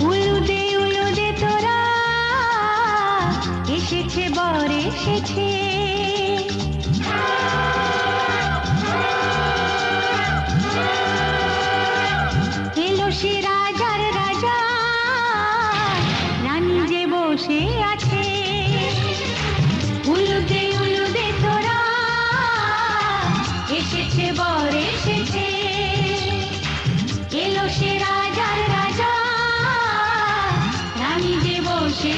উলুদে তোরা এসেছে বর এসেছে, এলো সে রাজার রাজা, রানী যে বসে আছে। উলুদে তোরা এসেছে বর এসেছে, এলো সে রাজার রাজা, রানী যে বসে